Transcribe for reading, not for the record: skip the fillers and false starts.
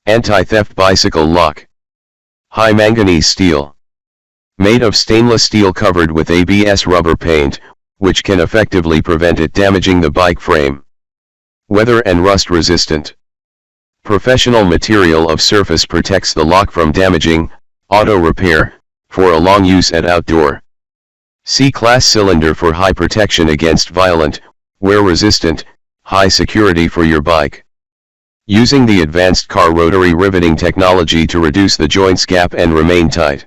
Anti-theft bicycle lock. High manganese steel. Made of stainless steel covered with ABS rubber paint, which can effectively prevent it damaging the bike frame. Weather and rust resistant. Professional material of surface protects the lock from damaging, auto repair, for a long use at outdoor. C-class cylinder for high protection against violent, wear-resistant, high security for your bike. Using the advanced car rotary riveting technology to reduce the joints gap and remain tight.